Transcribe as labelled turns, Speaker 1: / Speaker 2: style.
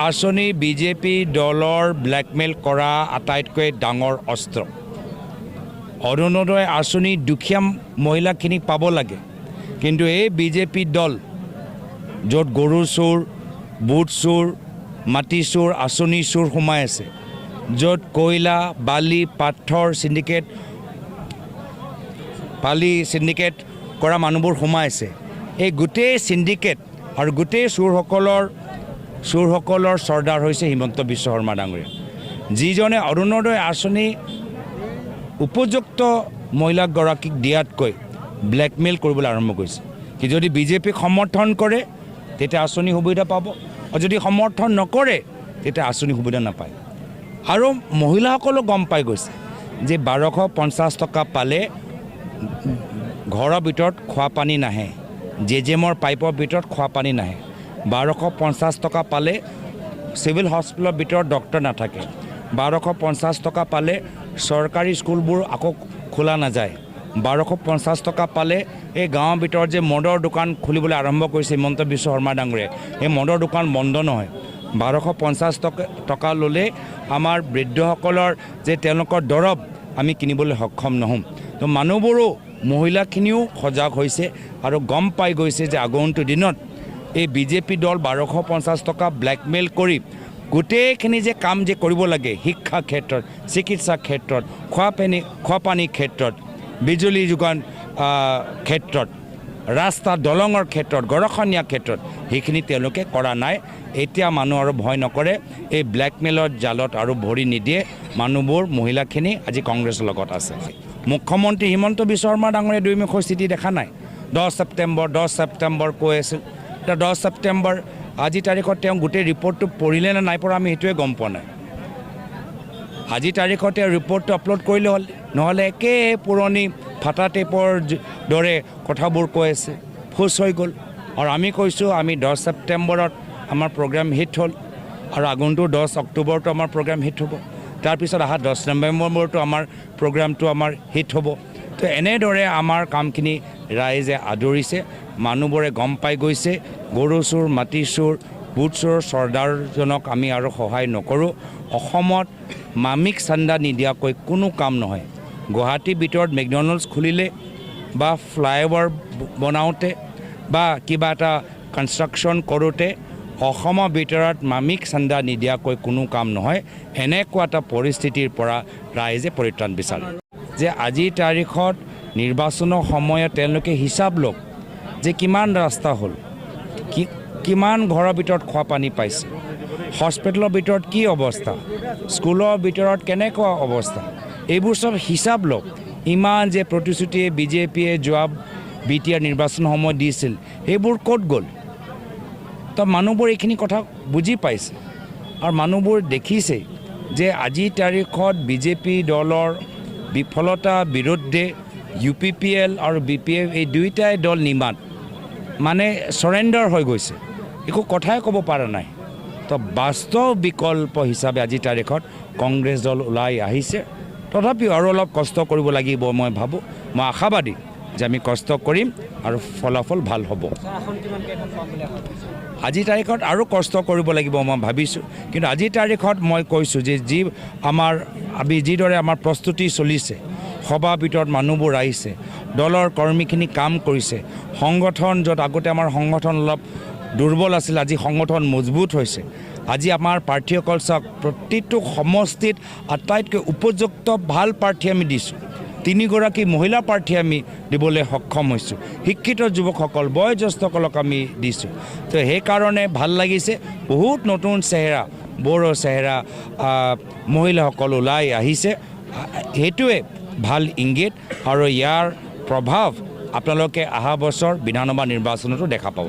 Speaker 1: আঁচনি বিজেপি দলৰ ব্লেকমেইল কৰা আটাইতকৈ ডাঙৰ অস্ত্ৰ। অৰুণোদয় আঁচনি দুখীয়া মহিলাখিনিক পাব লাগে, কিন্তু এই বিজেপি দল য'ত গৰু চোৰ, বুট চোৰ, মাটি চোৰ, আঁচনি চোৰ সোমাই আছে, য'ত কয়লা, বালি, পাথৰ চিণ্ডিকেট কৰা মানুহবোৰ সোমাই আছে, এই গোটেই চিণ্ডিকেট আৰু গোটেই চোৰসকলৰ চৰ্দাৰ হৈছে হিমন্ত বিশ্ব শৰ্মা ডাঙৰীয়া, যিজনে অৰুণোদয় আঁচনি উপযুক্ত মহিলাগৰাকীক দিয়াতকৈ ব্লেকমেইল কৰিবলৈ আৰম্ভ কৰিছে। কি যদি বিজেপিক সমৰ্থন কৰে তেতিয়া আঁচনি সুবিধা পাব, আৰু যদি সমৰ্থন নকৰে তেতিয়া আঁচনি সুবিধা নাপায়। আৰু মহিলাসকলো গম পাই গৈছে যে 1250 টকা পালে ঘৰৰ ভিতৰত খোৱা পানী নাহে, জেজেমৰ পাইপৰ ভিতৰত খোৱা পানী নাহে। 1250 টকা পালে চিভিল হস্পিটেলৰ ভিতৰত ডক্টৰ নাথাকে। 1250 টকা পালে চৰকাৰী স্কুলবোৰ আকৌ খোলা নাযায়। 1250 টকা পালে এই গাঁৱৰ ভিতৰত যে মদৰ দোকান খুলিবলৈ আৰম্ভ কৰিছে হিমন্ত বিশ্ব শৰ্মা ডাঙৰীয়াই, সেই মদৰ দোকান বন্ধ নহয়। 1250 টকা ল'লে আমাৰ বৃদ্ধসকলৰ যে তেওঁলোকৰ দৰৱ আমি কিনিবলৈ সক্ষম নহ'ম। তো মানুহবোৰো, মহিলাখিনিও সজাগ হৈছে আৰু গম পাই গৈছে যে আগন্তুক দিনত এই বিজেপি দল 1250 টকা ব্লেকমেইল কৰি গোটেইখিনি যে কাম যে কৰিব লাগে, শিক্ষা ক্ষেত্ৰত, চিকিৎসা ক্ষেত্ৰত, খোৱা পানীৰ ক্ষেত্ৰত, বিজুলী যোগান ক্ষেত্ৰত, ৰাস্তা দলঙৰ ক্ষেত্ৰত, গৰখনীয়া ক্ষেত্ৰত, সেইখিনি তেওঁলোকে কৰা নাই। এতিয়া মানুহ আৰু ভয় নকৰে, এই ব্লেকমেইলৰ জালত আৰু ভৰি নিদিয়ে। মানুহবোৰ, মহিলাখিনি আজি কংগ্ৰেছৰ লগত আছে। মুখ্যমন্ত্ৰী হিমন্ত বিশ্ব শৰ্মা ডাঙৰীয়াই দুইমুখৰ স্থিতি দেখা নাই। 10 ছেপ্টেম্বৰ কৈ আছিল। এতিয়া 10 ছেপ্টেম্বৰ আজি তাৰিখত তেওঁ গোটেই ৰিপৰ্টটো পঢ়িলে নে নাই পঢ়া আমি সেইটোৱে গম পোৱা নাই। আজি তাৰিখত তেওঁ ৰিপৰ্টটো আপলোড কৰিলে হ'ল, নহ'লে একে পুৰণি ফাটা টেপৰ দৰে কথাবোৰ কৈ আছে, ফুচ হৈ গ'ল। আৰু আমি কৈছোঁ আমি 10 ছেপ্টেম্বৰত আমাৰ প্ৰগ্ৰাম হিট হ'ল, আৰু আগন্তুক 10 অক্টোবৰতো আমাৰ প্ৰগ্ৰাম হিট হ'ব। তাৰপিছত অহা 10 নৱেম্বৰতো আমাৰ প্ৰগ্ৰামটো আমাৰ হিট হ'ব। তো এনেদৰে আমাৰ কামখিনি ৰাইজে আদৰিছে, মানুহবোৰে গম পাই গৈছে। গৰু চোৰ, মাটি চোৰ, বুট চোৰ চৰ্দাৰজনক আমি আৰু সহায় নকৰোঁ। অসমত মামিক চান্দা নিদিয়াকৈ কোনো কাম নহয়। গুৱাহাটীৰ ভিতৰত মেকডনাল্ডছ খুলিলে বা ফ্লাইঅভাৰ বনাওঁতে বা কিবা এটা কনষ্ট্ৰাকশ্যন কৰোঁতে অসমৰ ভিতৰত মামিক চান্দা নিদিয়াকৈ কোনো কাম নহয়। এনেকুৱা এটা পৰিস্থিতিৰ পৰা ৰাইজে পৰিত্ৰাণ বিচাৰে যে আজিৰ তাৰিখত নিৰ্বাচনৰ সময়ত তেওঁলোকে হিচাপ লওক যে কিমান ৰাস্তা হ'ল, কিমান ঘৰৰ ভিতৰত খোৱা পানী পাইছে, হস্পিটেলৰ ভিতৰত কি অৱস্থা, স্কুলৰ ভিতৰত কেনেকুৱা অৱস্থা, এইবোৰ চব হিচাপ লওক। ইমান যে প্ৰতিশ্ৰুতিয়ে বিজেপিয়ে যোৱা BTR নিৰ্বাচন সময়ত দিছিল, সেইবোৰ ক'ত গ'ল? তো মানুহবোৰ এইখিনি কথা বুজি পাইছে, আৰু মানুহবোৰ দেখিছে যে আজিৰ তাৰিখত বিজেপি দলৰ বিফলতা বিৰুদ্ধে UPPL আৰু BPF এই দুয়োটাই দল মানে চৰেণ্ডাৰ হৈ গৈছে, একো কথাই ক'ব পৰা নাই। তো বাস্তৱ বিকল্প হিচাপে আজিৰ তাৰিখত কংগ্ৰেছ দল ওলাই আহিছে। তথাপিও আৰু অলপ কষ্ট কৰিব লাগিব মই ভাবোঁ। মই আশাবাদী যে আমি কষ্ট কৰিম আৰু ফলাফল ভাল হ'ব। আজিৰ তাৰিখত আৰু কষ্ট কৰিব লাগিব মই ভাবিছোঁ, কিন্তু আজিৰ তাৰিখত মই কৈছোঁ যে যিদৰে আমাৰ প্ৰস্তুতি চলিছে, সভাৰ ভিতৰত মানুহবোৰ আহিছে, দলৰ কৰ্মীখিনি কাম কৰিছে, সংগঠন য'ত আগতে আমাৰ সংগঠন অলপ দুৰ্বল আছিল, আজি সংগঠন মজবুত হৈছে। আজি আমাৰ প্ৰাৰ্থীসকল চাওক, প্ৰতিটো সমষ্টিত আটাইতকৈ উপযুক্ত ভাল প্ৰাৰ্থী আমি দিছোঁ। 3 গৰাকী মহিলা প্ৰাৰ্থী আমি দিবলৈ সক্ষম হৈছোঁ। শিক্ষিত যুৱকসকল, বয়োজ্যেষ্ঠসকলক আমি দিছোঁ। তো সেইকাৰণে ভাল লাগিছে। বহুত নতুন চেহেৰা, বড়ো চেহেৰা মহিলাসকল ওলাই আহিছে। সেইটোৱে ভাল ইংগিত, আৰু ইয়াৰ প্ৰভাৱ আপোনালোকে অহা বছৰ বিধানসভা নিৰ্বাচনতো দেখা পাব।